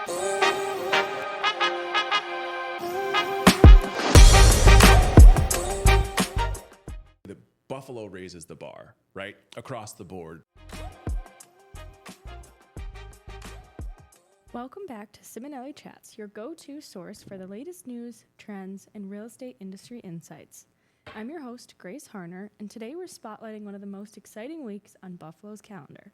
The Buffalo raises the bar, right? Across the board. Welcome back to Simonelli Chats, your go-to source for the latest news, trends, and real estate industry insights. I'm your host, Grace Harner, and today we're spotlighting one of the most exciting weeks on Buffalo's calendar.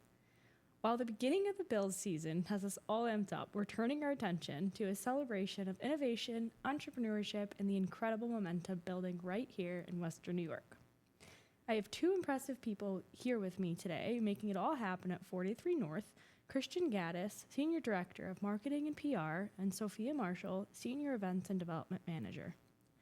While the beginning of the Bills season has us all amped up, we're turning our attention to a celebration of innovation, entrepreneurship, and the incredible momentum building right here in Western New York. I have two impressive people here with me today, making it all happen at 43 North, Christian Gaddis, Senior Director of Marketing and PR, and Sophia Marshall, Senior Events and Development Manager.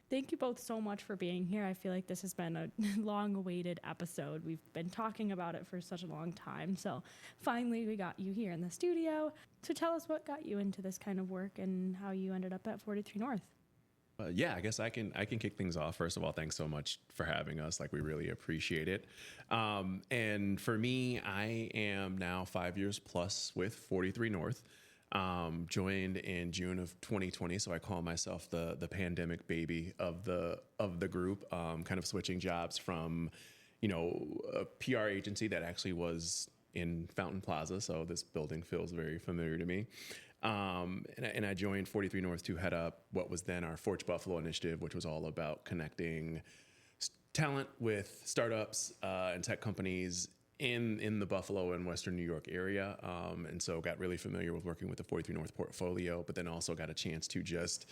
Thank you both so much for being here. I feel like this has been a long-awaited episode. We've been talking about it for such a long time, so finally we got you here in the studio. So tell us what got you into this kind of work and how you ended up at 43 North. Yeah, I guess I can kick things off. First of all, thanks so much for having us. Like, we really appreciate it. And for me, I am now 5 years plus with 43 North. Joined in June of 2020, so I call myself the pandemic baby of the group. Kind of switching jobs from, a PR agency that actually was in Fountain Plaza, so this building feels very familiar to me. And I joined 43 North to head up what was then our Forge Buffalo initiative, which was all about connecting talent with startups and tech companies in the Buffalo and Western New York area. And so got really familiar with working with the 43 North portfolio, but then also got a chance to just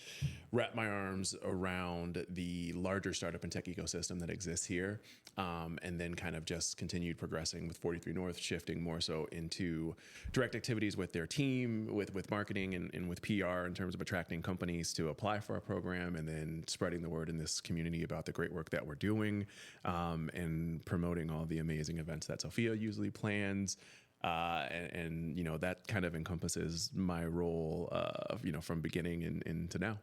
wrap my arms around the larger startup and tech ecosystem that exists here. And then kind of just continued progressing with 43 North, shifting more so into direct activities with their team, with marketing and with PR in terms of attracting companies to apply for our program, and then spreading the word in this community about the great work that we're doing, and promoting all the amazing events that Sophia usually plans. And that kind of encompasses my role, from beginning and to now.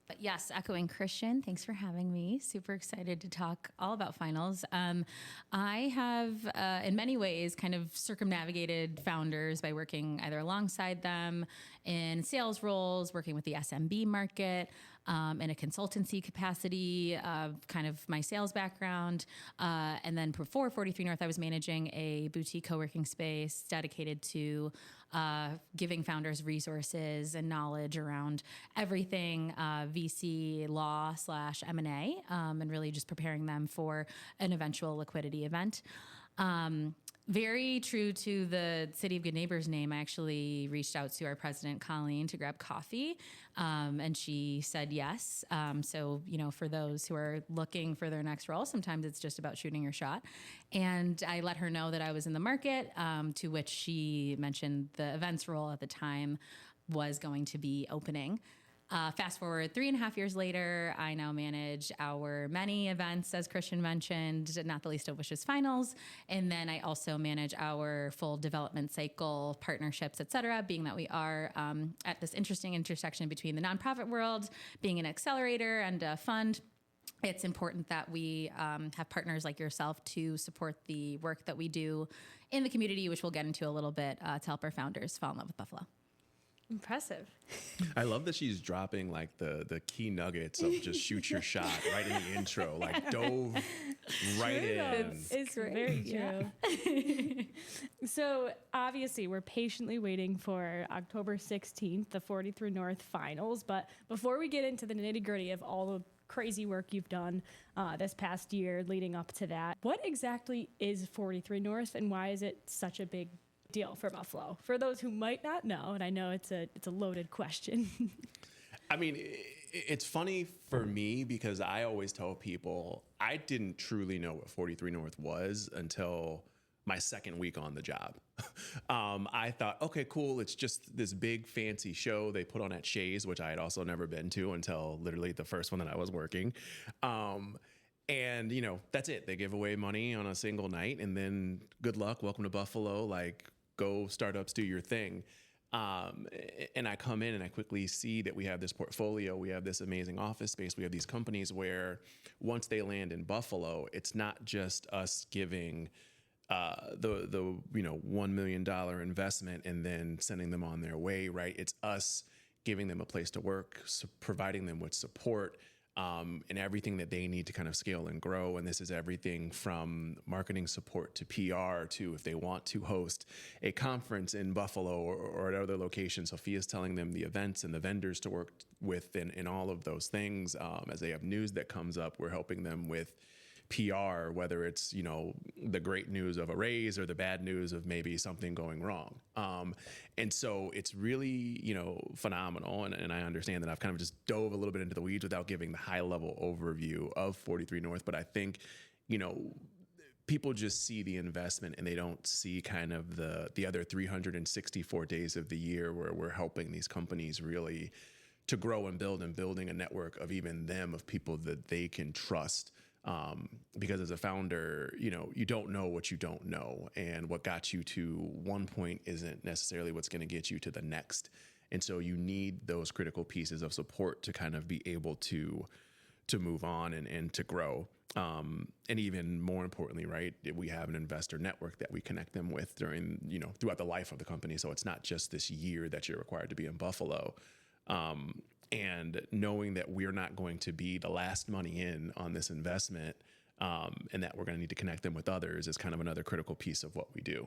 But yes, echoing Christian, thanks for having me. Super excited to talk all about finals. I have, in many ways, kind of circumnavigated founders by working either alongside them in sales roles, working with the SMB market, in a consultancy capacity, kind of my sales background. And then before 43 North, I was managing a boutique co-working space dedicated to giving founders resources and knowledge around everything VC law / M&A, and really just preparing them for an eventual liquidity event. Very true to the City of Good Neighbors name, I actually reached out to our president, Colleen, to grab coffee, and she said yes. So, for those who are looking for their next role, sometimes it's just about shooting your shot. And I let her know that I was in the market, to which she mentioned the events role at the time was going to be opening. Fast forward 3.5 years later, I now manage our many events, as Christian mentioned, not the least of which is finals. And then I also manage our full development cycle, partnerships, et cetera, being that we are at this interesting intersection between the nonprofit world, being an accelerator and a fund. It's important that we have partners like yourself to support the work that we do in the community, which we'll get into a little bit, to help our founders fall in love with Buffalo. Impressive. I love that she's dropping like the key nuggets of just shoot your shot right in the intro, like dove right in. It's very true. Yeah. So obviously we're patiently waiting for October 16th, the 43 North finals. But before we get into the nitty gritty of all the crazy work you've done this past year leading up to that, what exactly is 43 North and why is it such a big deal for Buffalo? For those who might not know, and I know it's a loaded question. I mean, it's funny for me because I always tell people I didn't truly know what 43 North was until my second week on the job. I thought, okay, cool. It's just this big fancy show they put on at Shea's, which I had also never been to until literally the first one that I was working. And, that's it. They give away money on a single night and then good luck. Welcome to Buffalo. Like, go startups, do your thing. And I come in and I quickly see that we have this portfolio. We have this amazing office space. We have these companies where once they land in Buffalo, it's not just us giving the $1 million investment and then sending them on their way, right? It's us giving them a place to work, providing them with support, and everything that they need to kind of scale and grow. And this is everything from marketing support to PR to if they want to host a conference in Buffalo or at other locations. Sophia's telling them the events and the vendors to work with in all of those things. As they have news that comes up, we're helping them with PR, whether it's, the great news of a raise or the bad news of maybe something going wrong. And so it's really, phenomenal. And I understand that I've kind of just dove a little bit into the weeds without giving the high level overview of 43 North. But I think, people just see the investment and they don't see kind of the other 364 days of the year where we're helping these companies really to grow and building a network of even them, of people that they can trust. Because as a founder, you don't know what you don't know, and what got you to one point isn't necessarily what's going to get you to the next. And so you need those critical pieces of support to kind of be able to move on and to grow. And even more importantly, right, we have an investor network that we connect them with during, throughout the life of the company. So it's not just this year that you're required to be in Buffalo. And knowing that we're not going to be the last money in on this investment, and that we're going to need to connect them with others is kind of another critical piece of what we do.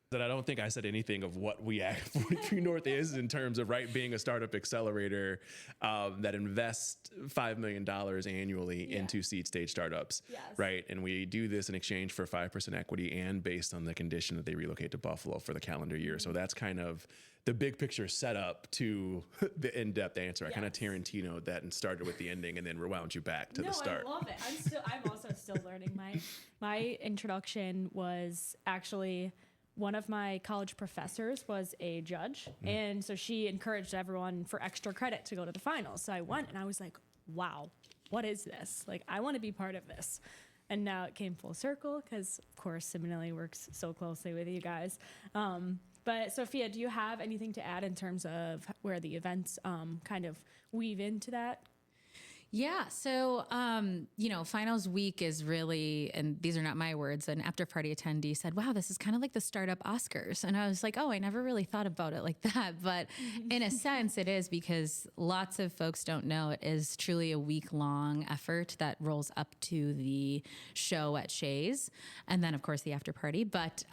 That I don't think I said anything of what we at 43 North is in terms of, right, being a startup accelerator that invests $5 million annually into seed stage startups, right? And we do this in exchange for 5% equity and based on the condition that they relocate to Buffalo for the calendar year. So that's kind of the big picture setup to the in-depth answer. I kind of Tarantino'd that and started with the ending and then rewound you back to the start. I love it. I'm also still learning. My introduction was actually, one of my college professors was a judge. And so she encouraged everyone for extra credit to go to the finals. So I went and I was like, wow, what is this? Like, I want to be part of this. And now it came full circle because, of course, Seminole works so closely with you guys. But Sophia, do you have anything to add in terms of where the events kind of weave into that? Yeah. So, finals week is really, and these are not my words, an after party attendee said, wow, this is kind of like the startup Oscars. And I was like, oh, I never really thought about it like that. But in a sense it is, because lots of folks don't know it is truly a week-long effort that rolls up to the show at Shea's. And then of course the after party. But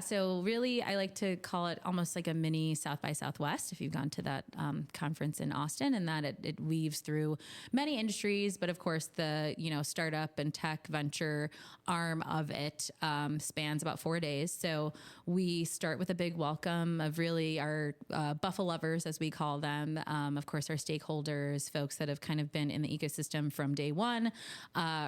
so really I like to call it almost like a mini South by Southwest, if you've gone to that conference in Austin, and that it weaves through many industries, but of course the startup and tech venture arm of it spans about 4 days. So we start with a big welcome of really our Buffalo lovers, as we call them. Of course, our stakeholders, folks that have kind of been in the ecosystem from day one,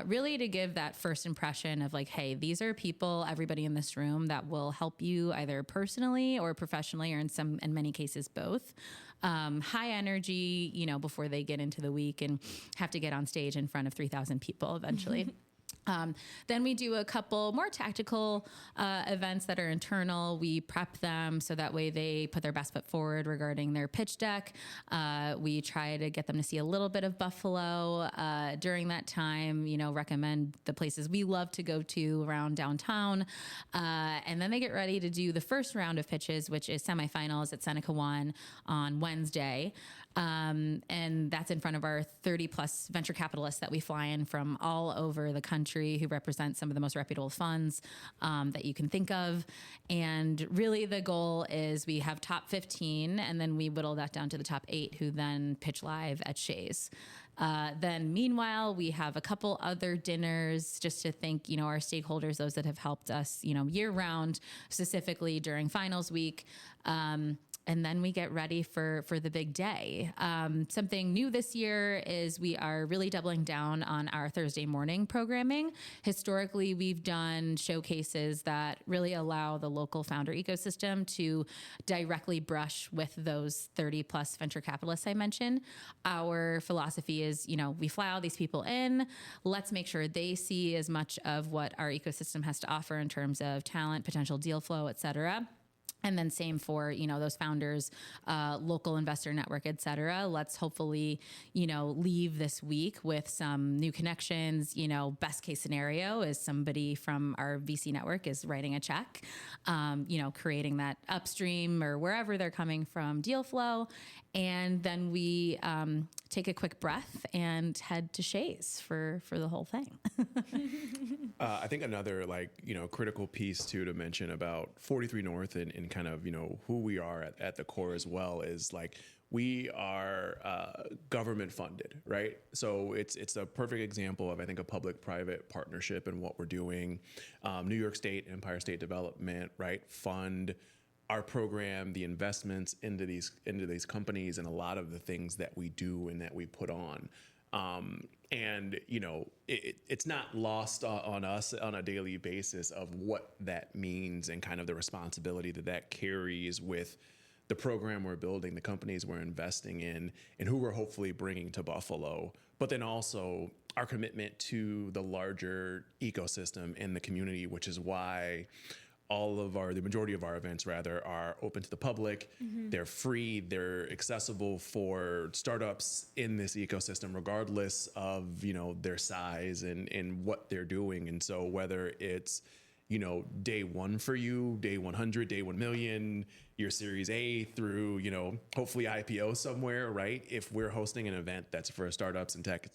really to give that first impression of like, hey, these are people, everybody in this room, that will help you either personally or professionally, or in many cases both. High energy, before they get into the week and have to get on stage in front of 3,000 people eventually. Then we do a couple more tactical events that are internal. We prep them so that way they put their best foot forward regarding their pitch deck. We try to get them to see a little bit of Buffalo during that time, recommend the places we love to go to around downtown. And then they get ready to do the first round of pitches, which is semifinals at Seneca One on Wednesday. And that's in front of our 30 plus venture capitalists that we fly in from all over the country, who represent some of the most reputable funds that you can think of. And really the goal is we have top 15 and then we whittle that down to the top 8 who then pitch live at Shea's. Then meanwhile, we have a couple other dinners just to thank, our stakeholders, those that have helped us, year round, specifically during finals week. And then we get ready for the big day. Something new this year is we are really doubling down on our Thursday morning programming. Historically, we've done showcases that really allow the local founder ecosystem to directly brush with those 30 plus venture capitalists I mentioned. Our philosophy is, we fly all these people in. Let's make sure they see as much of what our ecosystem has to offer in terms of talent, potential deal flow, et cetera. And then same for, those founders, local investor network, et cetera. Let's hopefully, leave this week with some new connections. Best case scenario is somebody from our VC network is writing a check, creating that upstream or wherever they're coming from deal flow. And then we take a quick breath and head to Shea's for the whole thing. I think another critical piece too to mention about 43 North and kind of, who we are at the core as well is we are government funded, right? So it's a perfect example of, I think, a public-private partnership in what we're doing. New York State, Empire State Development, right, fund our program, the investments into these companies, and a lot of the things that we do and that we put on. It's not lost on us on a daily basis of what that means and kind of the responsibility that carries with the program we're building, the companies we're investing in, and who we're hopefully bringing to Buffalo. But then also our commitment to the larger ecosystem in the community, which is why the majority of our events rather are open to the public. Mm-hmm. They're free. They're accessible for startups in this ecosystem, regardless of, their size and what they're doing. And so whether it's, day one for you, day 100, day 1 million, your Series A through, hopefully IPO somewhere, right? If we're hosting an event that's for startups and tech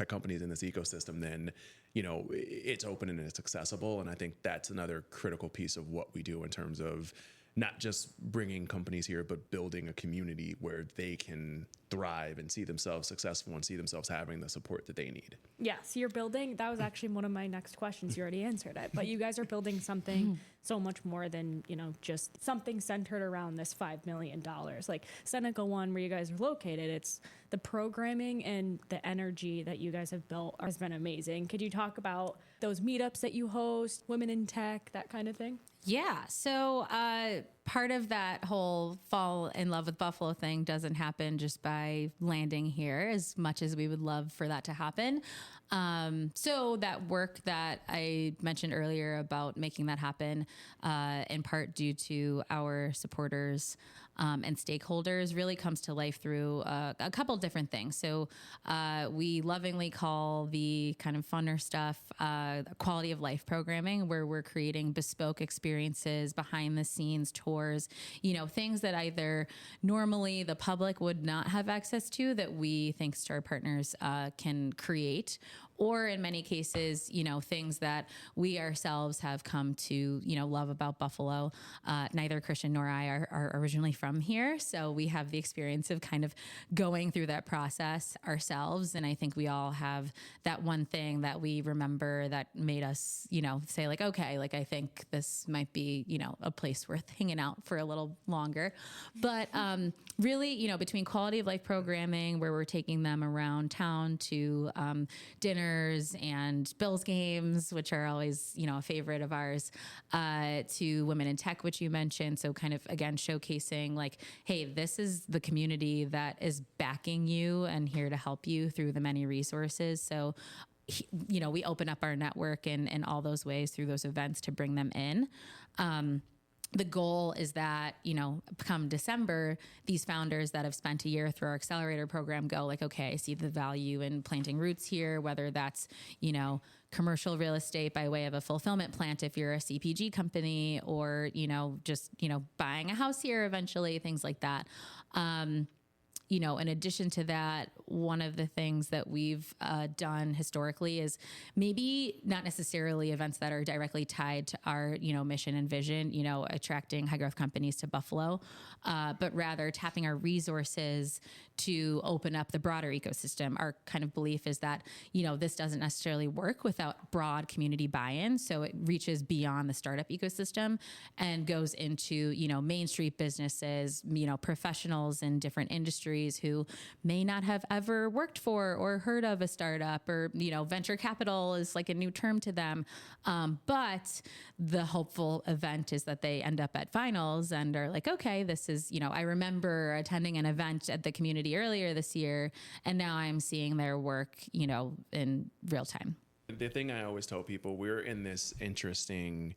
companies in this ecosystem, then, it's open and it's accessible. And I think that's another critical piece of what we do in terms of not just bringing companies here, but building a community where they can thrive and see themselves successful and see themselves having the support that they need. Yeah, so you're building, that was actually one of my next questions. You already answered it, but you guys are building something so much more than, just something centered around this $5 million. Like Seneca One, where you guys are located, it's the programming and the energy that you guys have built has been amazing. Could you talk about those meetups that you host, women in tech, that kind of thing? Yeah. So part of that whole fall in love with Buffalo thing doesn't happen just by landing here, as much as we would love for that to happen. So that work that I mentioned earlier about making that happen, in part due to our supporters and stakeholders, really comes to life through a couple different things. So we lovingly call the kind of funner stuff quality of life programming, where we're creating bespoke experiences, behind the scenes tours, things that either normally the public would not have access to, that we, thanks to our partners, can create. Or in many cases, things that we ourselves have come to, love about Buffalo. Neither Christian nor I are originally from here, so we have the experience of kind of going through that process ourselves. And I think we all have that one thing that we remember that made us, say okay, I think this might be, a place worth hanging out for a little longer. But really, between quality of life programming, where we're taking them around town to dinner and Bills games, which are always, a favorite of ours, to women in tech, which you mentioned. So kind of, again, showcasing hey, this is the community that is backing you and here to help you through the many resources. So, we open up our network in all those ways through those events to bring them in. The goal is that, come December, these founders that have spent a year through our accelerator program go okay, I see the value in planting roots here, whether that's, commercial real estate by way of a fulfillment plant if you're a CPG company, or, just, buying a house here eventually, things like that. In addition to that, one of the things that we've done historically is maybe not necessarily events that are directly tied to our, mission and vision, attracting high growth companies to Buffalo, but rather tapping our resources to open up the broader ecosystem. Our kind of belief is that, this doesn't necessarily work without broad community buy-in. So it reaches beyond the startup ecosystem and goes into, Main Street businesses, professionals in different industries who may not have ever worked for or heard of a startup, or, venture capital is like a new term to them. But the hopeful event is that they end up at finals and are okay, this is, I remember attending an event at the community earlier this year, and now I'm seeing their work, in real time. The thing I always tell people, we're in this interesting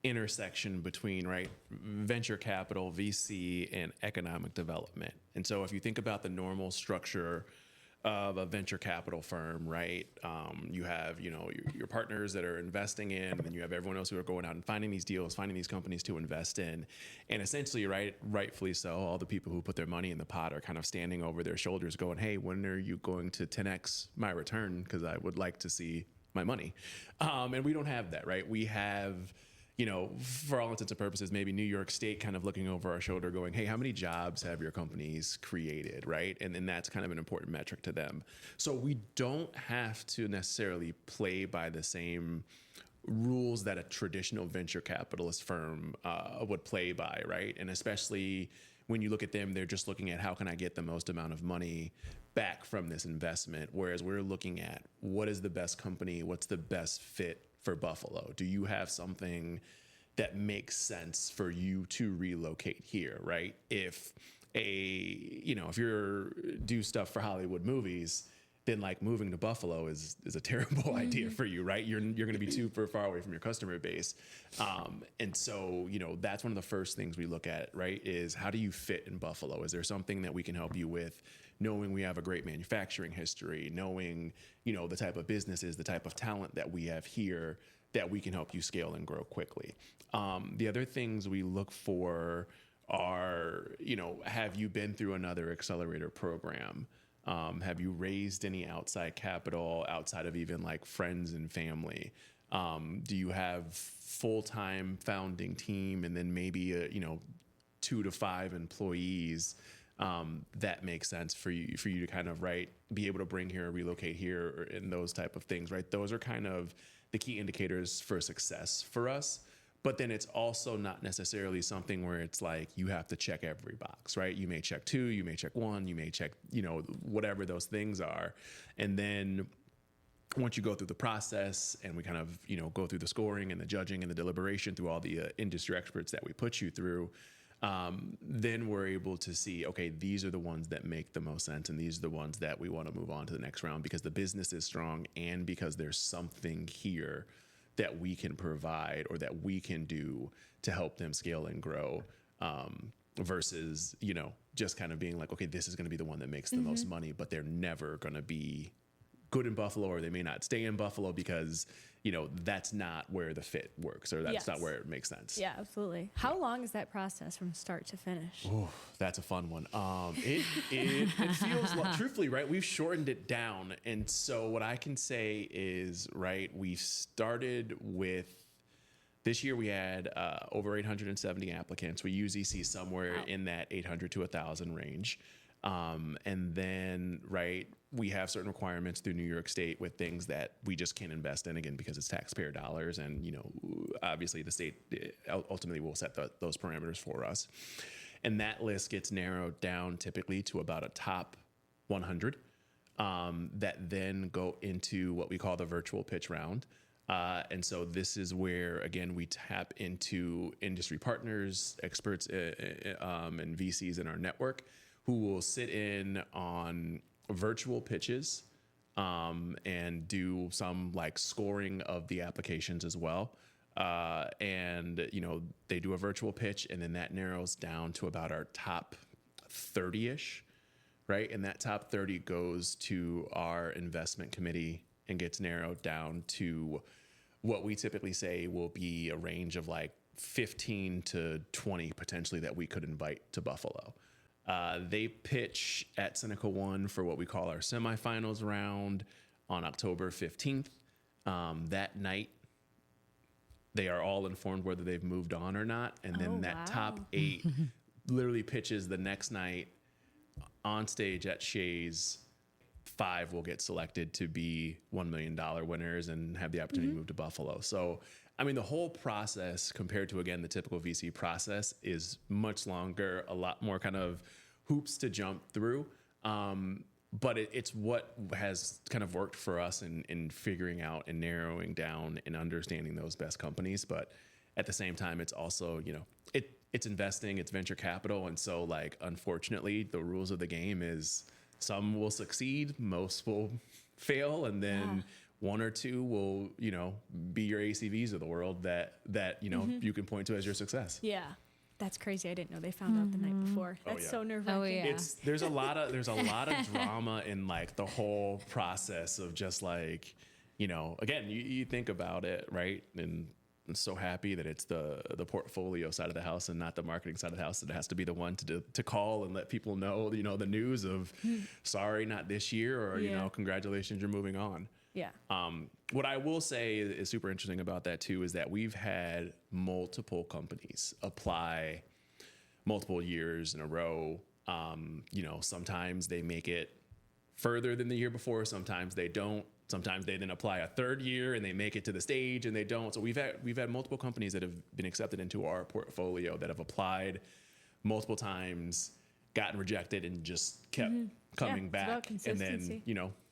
intersection between, right, venture capital, VC, and economic development. And so if you think about the normal structure of a venture capital firm, right, you have, your partners that are investing in, and then you have everyone else who are going out and finding these deals, finding these companies to invest in. And essentially, right, rightfully so, all the people who put their money in the pot are kind of standing over their shoulders going, hey, when are you going to 10x my return? Because I would like to see my money. And we don't have that, right? We have, for all intents and purposes, maybe New York State kind of looking over our shoulder going, hey, how many jobs have your companies created, right? And then that's kind of an important metric to them. So we don't have to necessarily play by the same rules that a traditional venture capitalist firm would play by, right? And especially when you look at them, they're just looking at how can I get the most amount of money back from this investment, whereas we're looking at what is the best company, what's the best fit for Buffalo? Do you have something that makes sense for you to relocate here, right? If if you're do stuff for Hollywood movies, then like moving to Buffalo is a terrible idea for you, right? You're going to be too far away from your customer base. And so, that's one of the first things we look at, right? Is how do you fit in Buffalo? Is there something that we can help you with? Knowing we have a great manufacturing history, knowing, the type of businesses, the type of talent that we have here that we can help you scale and grow quickly. The other things we look for are, have you been through another accelerator program? Have you raised any outside capital outside of even like friends and family? Do you have full-time founding team and then maybe 2 to 5 employees? That makes sense for you to kind of, right, be able to bring here, relocate here, and those type of things, right? Those are kind of the key indicators for success for us. But then it's also not necessarily something where it's like you have to check every box, right? You may check 2, you may check 1, you may check, whatever those things are. And then once you go through the process and we kind of, go through the scoring and the judging and the deliberation through all the industry experts that we put you through, then we're able to see, okay, these are the ones that make the most sense. And these are the ones that we want to move on to the next round because the business is strong and because there's something here that we can provide or that we can do to help them scale and grow, versus, just kind of being like, okay, this is going to be the one that makes the most money, but they're never going to be good in Buffalo, or they may not stay in Buffalo because, that's not where the fit works, or that's not where it makes sense. Yeah, absolutely. How long is that process from start to finish? Oh, that's a fun one. It feels truthfully, right, we've shortened it down. And so what I can say is, right, we started with this year we had over 870 applicants. We usually see somewhere in that 800 to 1,000 range. And then, right, we have certain requirements through New York State with things that we just can't invest in, again, because it's taxpayer dollars. And, obviously the state ultimately will set those parameters for us. And that list gets narrowed down typically to about a top 100 that then go into what we call the virtual pitch round. And so this is where, again, we tap into industry partners, experts, and VCs in our network who will sit in on virtual pitches and do some like scoring of the applications as well. And, they do a virtual pitch and then that narrows down to about our top 30-ish, right? And that top 30 goes to our investment committee and gets narrowed down to what we typically say will be a range of like 15 to 20 potentially that we could invite to Buffalo. They pitch at Seneca One for what we call our semifinals round on October 15th. That night, they are all informed whether they've moved on or not. And then top 8 literally pitches the next night on stage at Shea's. 5 will get selected to be $1 million winners and have the opportunity to move to Buffalo. So, I mean, the whole process compared to, again, the typical VC process is much longer, a lot more kind of hoops to jump through. But it's what has kind of worked for us in figuring out and narrowing down and understanding those best companies. But at the same time, it's also, it's investing, it's venture capital. And so, like, unfortunately, the rules of the game is some will succeed, most will fail. And then one or two will, be your ACVs of the world that you can point to as your success. Yeah. That's crazy. I didn't know they found out the night before. That's so nerve-wracking. Oh, yeah. There's a lot of drama in like the whole process of just like, again, you think about it, right? And I'm so happy that it's the portfolio side of the house and not the marketing side of the house that has to be the one to call and let people know, the news of sorry, not this year, or, congratulations, you're moving on. Yeah. What I will say is super interesting about that too is that we've had multiple companies apply multiple years in a row. Sometimes they make it further than the year before. Sometimes they don't. Sometimes they then apply a third year and they make it to the stage and they don't. So we've had multiple companies that have been accepted into our portfolio that have applied multiple times, gotten rejected, and just kept coming back. And then,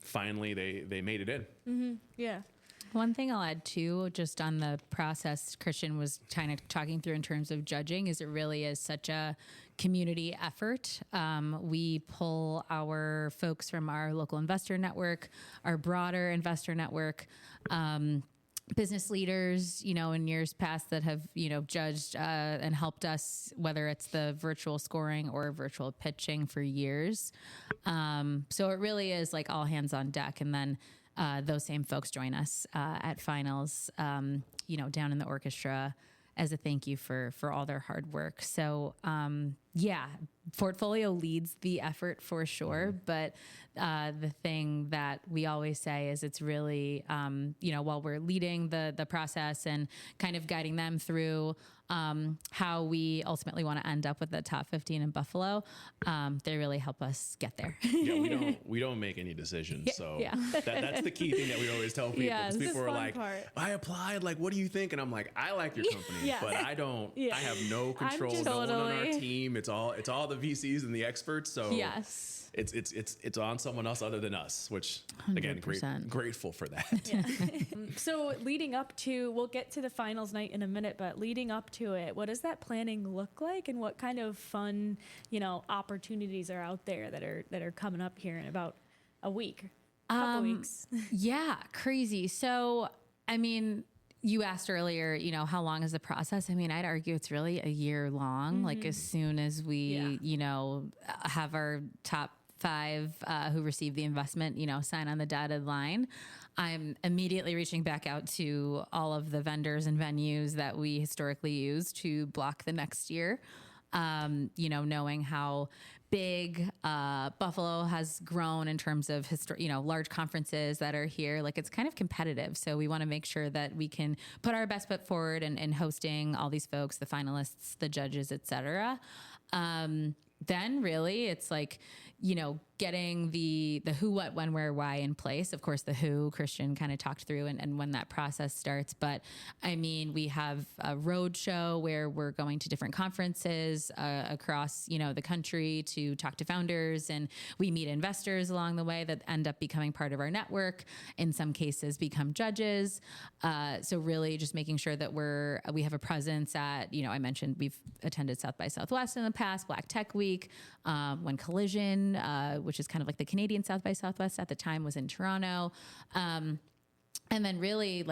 finally they made it in. Yeah. One thing I'll add too, just on the process Christian was kind of talking through in terms of judging, is it really is such a community effort. We pull our folks from our local investor network, our broader investor network, business leaders, in years past that have, judged and helped us, whether it's the virtual scoring or virtual pitching for years. So it really is like all hands on deck. And then those same folks join us at finals, down in the orchestra as a thank you for all their hard work. So portfolio leads the effort for sure. But the thing that we always say is it's really, while we're leading the process and kind of guiding them through how we ultimately want to end up with the top 15 in Buffalo, they really help us get there. We don't make any decisions. So that's the key thing that we always tell people. Yeah, People are like, part. I applied, like, what do you think? And I'm like, I like your company, but I don't, I have no control. just No one on our totally- team. It's all the VCs and the experts. So Yes. it's on someone else other than us, which again, 100%. grateful for that. So leading up to, we'll get to the finals night in a minute, but leading up to it, what does that planning look like, and what kind of fun, opportunities are out there that are coming up here in about a week, couple weeks? Yeah, crazy. So, I mean, you asked earlier, how long is the process? I mean, I'd argue it's really a year long. Like as soon as we, have our top 5 who receive the investment, sign on the dotted line, I'm immediately reaching back out to all of the vendors and venues that we historically use to block the next year. Knowing how big Buffalo has grown in terms of large conferences that are here, like it's kind of competitive. So we want to make sure that we can put our best foot forward in hosting all these folks, the finalists, the judges, et cetera. Then really it's like, getting the who, what, when, where, why in place. Of course, the who Christian kind of talked through and when that process starts. But I mean, we have a road show where we're going to different conferences across, the country to talk to founders, and we meet investors along the way that end up becoming part of our network. In some cases become judges. So really just making sure that we have a presence at, I mentioned we've attended South by Southwest in the past, Black Tech Week, when Collision, which is kind of like the Canadian South by Southwest at the time, was in Toronto. And then really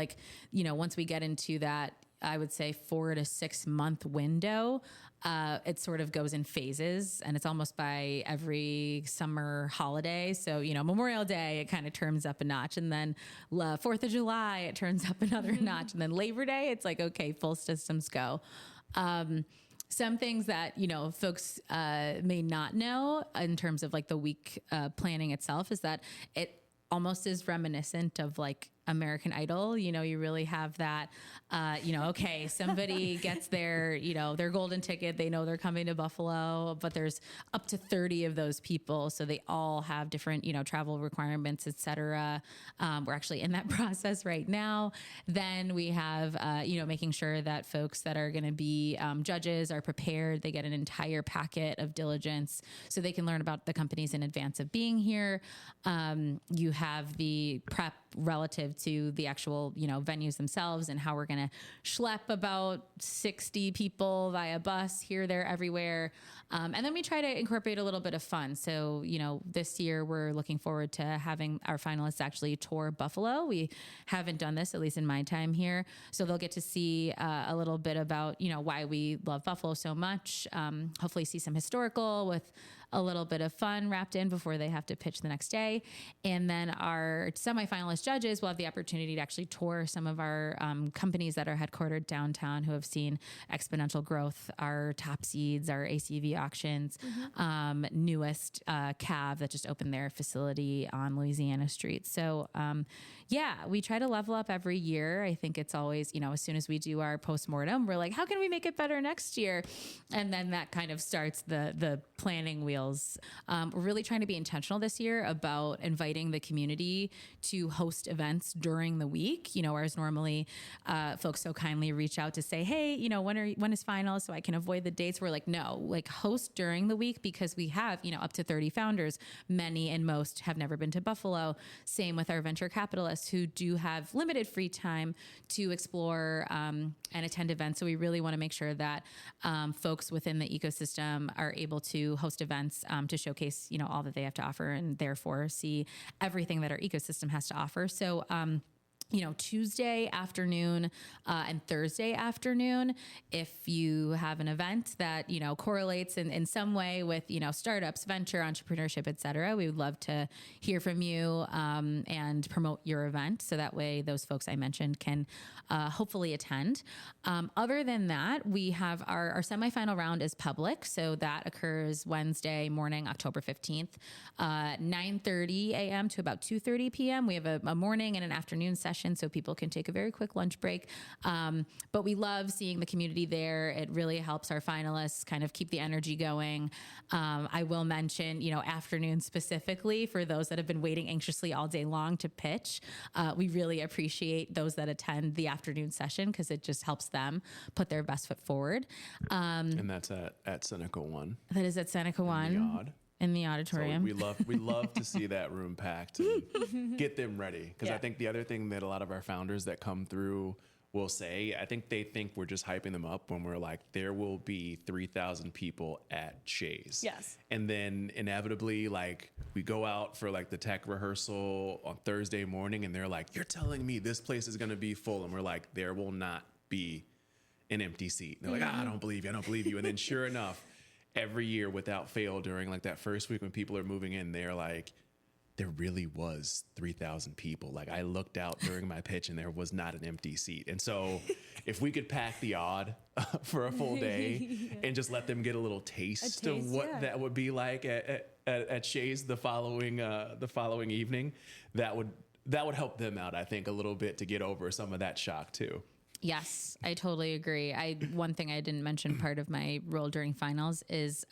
once we get into that, I would say 4 to 6 month window, it sort of goes in phases, and it's almost by every summer holiday. So, Memorial Day, it kind of turns up a notch, and then 4th of July, it turns up another notch. And then Labor Day, it's like, okay, full systems go. Some things that, folks may not know in terms of like the week planning itself is that it almost is reminiscent of like American Idol. You really have that, okay, somebody gets their golden ticket. They know they're coming to Buffalo, but there's up to 30 of those people. So they all have different, travel requirements, et cetera. We're actually in that process right now. Then we have, making sure that folks that are going to be judges are prepared. They get an entire packet of diligence so they can learn about the companies in advance of being here. You have the prep relative related to the actual, venues themselves and how we're going to schlep about 60 people via bus here, there, everywhere. And then we try to incorporate a little bit of fun. So, this year we're looking forward to having our finalists actually tour Buffalo. We haven't done this, at least in my time here. So they'll get to see a little bit about, why we love Buffalo so much. Hopefully see some historical with a little bit of fun wrapped in before they have to pitch the next day. And then our semifinalist judges will have the opportunity to actually tour some of our companies that are headquartered downtown who have seen exponential growth, our top seeds, our ACV auctions, newest Cav that just opened their facility on Louisiana Street. So we try to level up every year. I think it's always, as soon as we do our postmortem, we're like, how can we make it better next year? And then that kind of starts the planning wheel. We're really trying to be intentional this year about inviting the community to host events during the week, whereas normally folks so kindly reach out to say, hey, when is finals so I can avoid the dates. We're like, no, like host during the week because we have, up to 30 founders. Many and most have never been to Buffalo. Same with our venture capitalists who do have limited free time to explore and attend events. So we really want to make sure that folks within the ecosystem are able to host events to showcase, all that they have to offer and therefore see everything that our ecosystem has to offer. So, Tuesday afternoon and Thursday afternoon, if you have an event that, correlates in some way with, startups, venture, entrepreneurship, et cetera, we would love to hear from you and promote your event. So that way those folks I mentioned can hopefully attend. Other than that, we have our semifinal round is public. So that occurs Wednesday morning, October 15th, 9:30 a.m. to about 2:30 p.m. We have a morning and an afternoon session so people can take a very quick lunch break. But we love seeing the community there. It really helps our finalists kind of keep the energy going. I will mention, afternoon specifically for those that have been waiting anxiously all day long to pitch. We really appreciate those that attend the afternoon session because it just helps them put their best foot forward. And that's at Seneca 1. That is at Seneca 1. In the auditorium. So we love to see that room packed and get them ready. Because I think the other thing that a lot of our founders that come through will say, I think they think we're just hyping them up when we're like, there will be 3,000 people at Shea's. Yes. And then inevitably, like, we go out for like the tech rehearsal on Thursday morning and they're like, you're telling me this place is going to be full. And we're like, there will not be an empty seat. And they're like, I don't believe you. And then sure enough, every year without fail during like that first week when people are moving in, they're like, there really was 3,000 people. Like I looked out during my pitch and there was not an empty seat. And so if we could pack the odd for a full day and just let them get a little taste of what that would be like at Shea's the following evening, that would help them out, I think, a little bit to get over some of that shock too. Yes, I totally agree. One thing I didn't mention, part of my role during finals is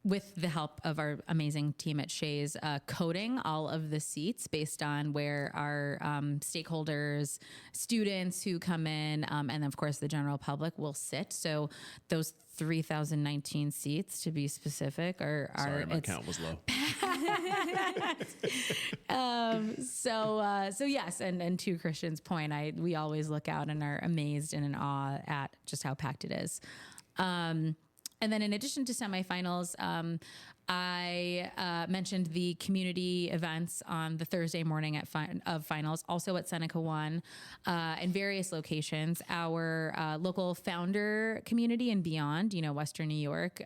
with the help of our amazing team at Shea's, coding all of the seats based on where our stakeholders, students who come in, and then of course the general public will sit. So those 3,019 seats, to be specific, are sorry, my count was low. So yes, and to Christian's point, we always look out and are amazed and in awe at just how packed it is. And then in addition to semifinals, I mentioned the community events on the Thursday morning of finals, also at Seneca 1, in various locations. Our local founder community and beyond, Western New York,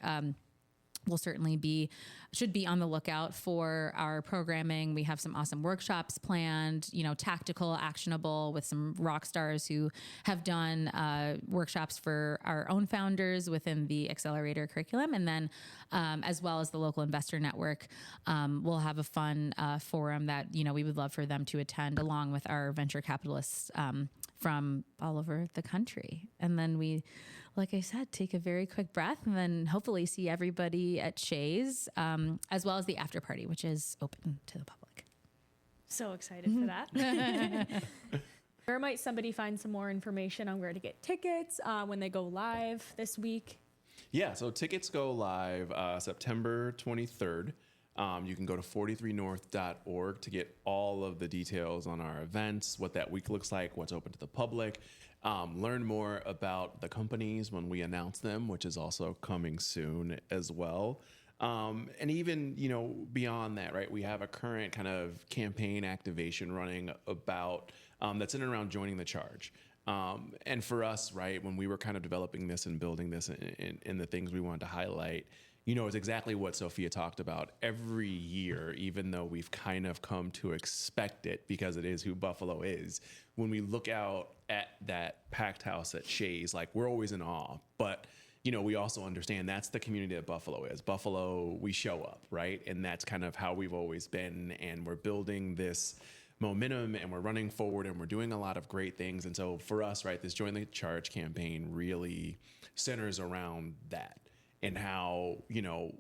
will certainly should be on the lookout for our programming. We have some awesome workshops planned, tactical, actionable, with some rock stars who have done workshops for our own founders within the accelerator curriculum. And then as well as the local investor network, we'll have a fun forum that, we would love for them to attend along with our venture capitalists from all over the country. And then we, like I said, take a very quick breath and then hopefully see everybody at Shea's, as well as the after party, which is open to the public. So excited for that. Where might somebody find some more information on where to get tickets when they go live this week? Yeah, so tickets go live September 23rd. You can go to 43north.org to get all of the details on our events, what that week looks like, what's open to the public. Learn more about the companies when we announce them, which is also coming soon as well. And even, beyond that, right, we have a current kind of campaign activation running about that's in and around joining the charge. And for us, right, when we were kind of developing this and building this and the things we wanted to highlight, it's exactly what Sophia talked about. Every year, even though we've kind of come to expect it because it is who Buffalo is, when we look out at that packed house at Shea's, like, we're always in awe. But we also understand that's the community that Buffalo is. Buffalo, we show up, right? And that's kind of how we've always been. And we're building this momentum and we're running forward and we're doing a lot of great things. And so for us, right, this Join the Charge campaign really centers around that and how,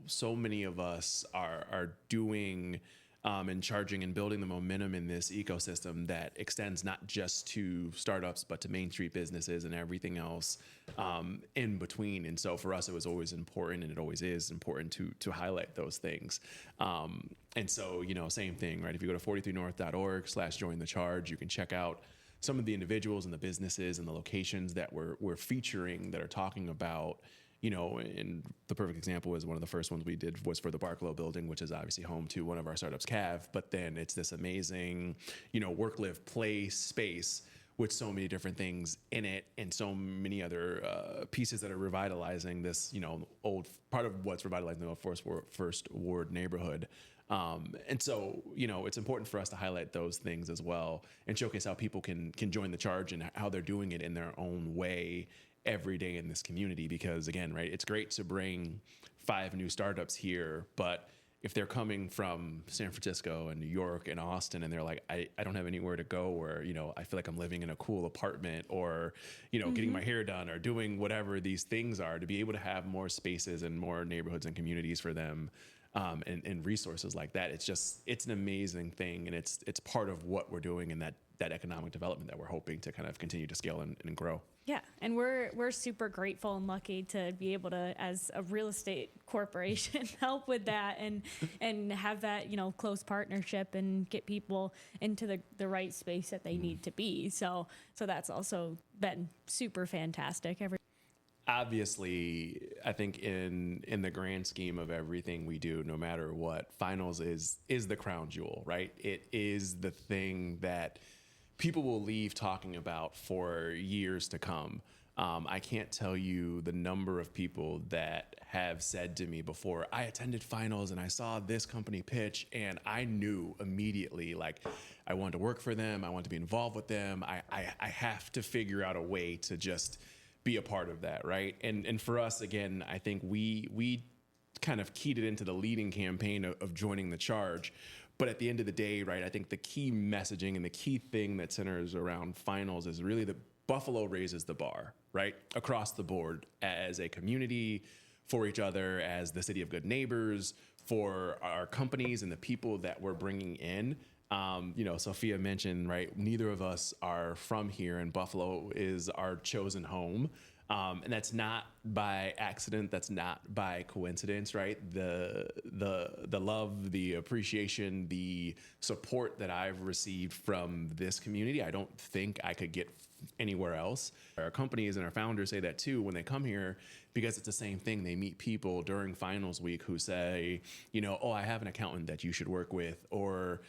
so many of us are doing and charging and building the momentum in this ecosystem that extends not just to startups, but to Main Street businesses and everything else in between. And so for us, it was always important, and it always is important to highlight those things. And so, same thing, right? If you go to 43north.org/join the charge, you can check out some of the individuals and the businesses and the locations that we're featuring that are talking about, and the perfect example is one of the first ones we did was for the Barklow building, which is obviously home to one of our startups, Cav. But then it's this amazing, work, live, play space with so many different things in it and so many other pieces that are revitalizing this, old part of what's revitalizing the old First Ward neighborhood. And so, it's important for us to highlight those things as well and showcase how people can join the charge and how they're doing it in their own way every day in this community. Because again, right, it's great to bring 5 new startups here, but if they're coming from San Francisco and New York and Austin and they're like, I don't have anywhere to go, or, I feel like I'm living in a cool apartment, or, getting my hair done or doing whatever these things are, to be able to have more spaces and more neighborhoods and communities for them. And resources like that. It's an amazing thing. And it's part of what we're doing in that economic development that we're hoping to kind of continue to scale and grow. Yeah, and we're super grateful and lucky to be able to, as a real estate corporation, help with that and have that, close partnership and get people into the right space that they need to be. So that's also been super fantastic. Obviously, I think in the grand scheme of everything we do, no matter what, finals is the crown jewel, right? It is the thing that people will leave talking about for years to come. I can't tell you the number of people that have said to me before, I attended finals and I saw this company pitch and I knew immediately, like, I wanted to work for them. I want to be involved with them. I have to figure out a way to just be a part of that, right? And for us, again, I think we kind of keyed it into the leading campaign of joining the charge. But at the end of the day, right, I think the key messaging and the key thing that centers around finals is really that Buffalo raises the bar, right, across the board as a community, for each other, as the city of good neighbors, for our companies and the people that we're bringing in. Sophia mentioned, right, neither of us are from here, and Buffalo is our chosen home. And that's not by accident. That's not by coincidence, right? The love, the appreciation, the support that I've received from this community, I don't think I could get anywhere else. Our companies and our founders say that too when they come here, because it's the same thing. They meet people during finals week who say, oh, I have an accountant that you should work with, or,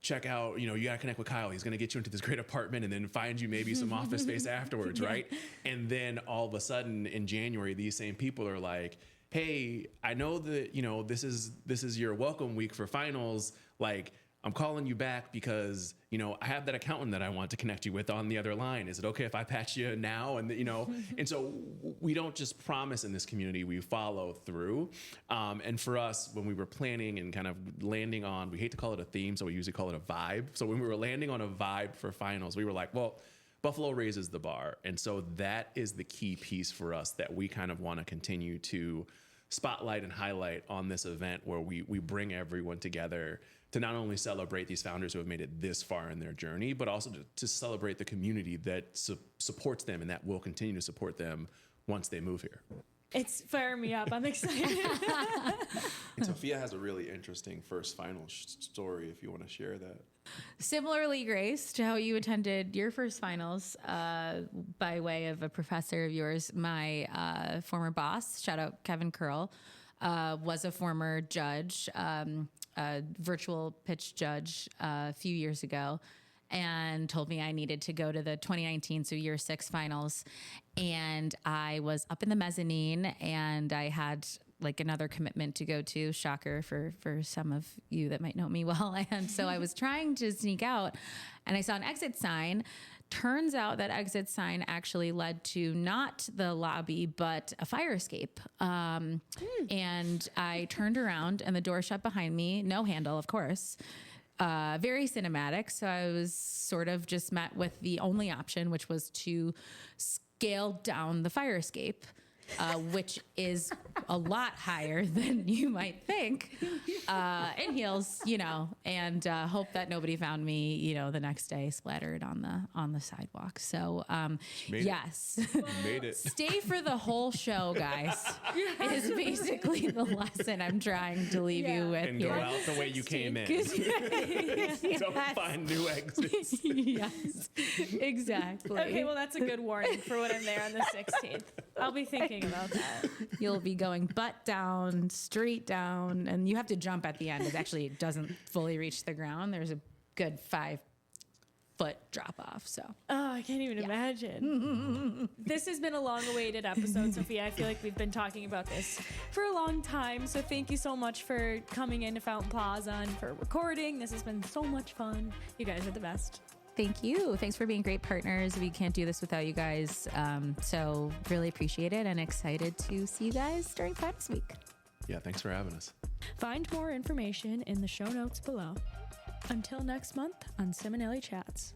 check out, you got to connect with Kyle. He's going to get you into this great apartment and then find you maybe some office space afterwards, right? And then all of a sudden in January, these same people are like, hey, I know that, this is your welcome week for finals. Like, I'm calling you back because, I have that accountant that I want to connect you with on the other line. Is it okay if I patch you now? And, and so we don't just promise in this community, we follow through. And for us, when we were planning and kind of landing on, we hate to call it a theme, so we usually call it a vibe. So when we were landing on a vibe for finals, we were like, well, Buffalo raises the bar. And so that is the key piece for us that we kind of want to continue to spotlight and highlight on this event, where we bring everyone together to not only celebrate these founders who have made it this far in their journey, but also to celebrate the community that supports them and that will continue to support them once they move here. It's firing me up. I'm excited. Sophia has a really interesting first final story if you want to share that. Similarly, Grace, to how you attended your first finals by way of a professor of yours, my former boss, shout out Kevin Curl, was a former judge, a virtual pitch judge a few years ago, and told me I needed to go to the 2019, so year 6 finals. And I was up in the mezzanine, and I had like another commitment to go to, shocker for some of you that might know me well. And so I was trying to sneak out, and I saw an exit sign. Turns out that exit sign actually led to not the lobby, but a fire escape. And I turned around, and the door shut behind me. No handle, of course. Very cinematic. So I was sort of just met with the only option, which was to scale down the fire escape. Which is a lot higher than you might think, in heels, and hope that nobody found me, the next day splattered on the sidewalk. So, yes, Made it. Stay for the whole show, guys. Is basically the lesson I'm trying to leave you with. And go out the way you came in. Don't find new exits. Yes, exactly. Okay, well, that's a good warning for when I'm there on the 16th. I'll be thinking about that. You'll be going butt down, straight down, and you have to jump at the end. It actually doesn't fully reach the ground. There's a good 5-foot drop off. So, Oh, I can't even imagine. This has been a long-awaited episode, Sophia. I feel like we've been talking about this for a long time. So thank you so much for coming into Fountain Plaza and for recording. This has been so much fun. You guys are the best. thank you. Thanks for being great partners. We can't do this without you guys. So really appreciate it and excited to see you guys during Finals Week. Yeah, thanks for having us. Find more information in the show notes below. Until next month on Seminelli Chats.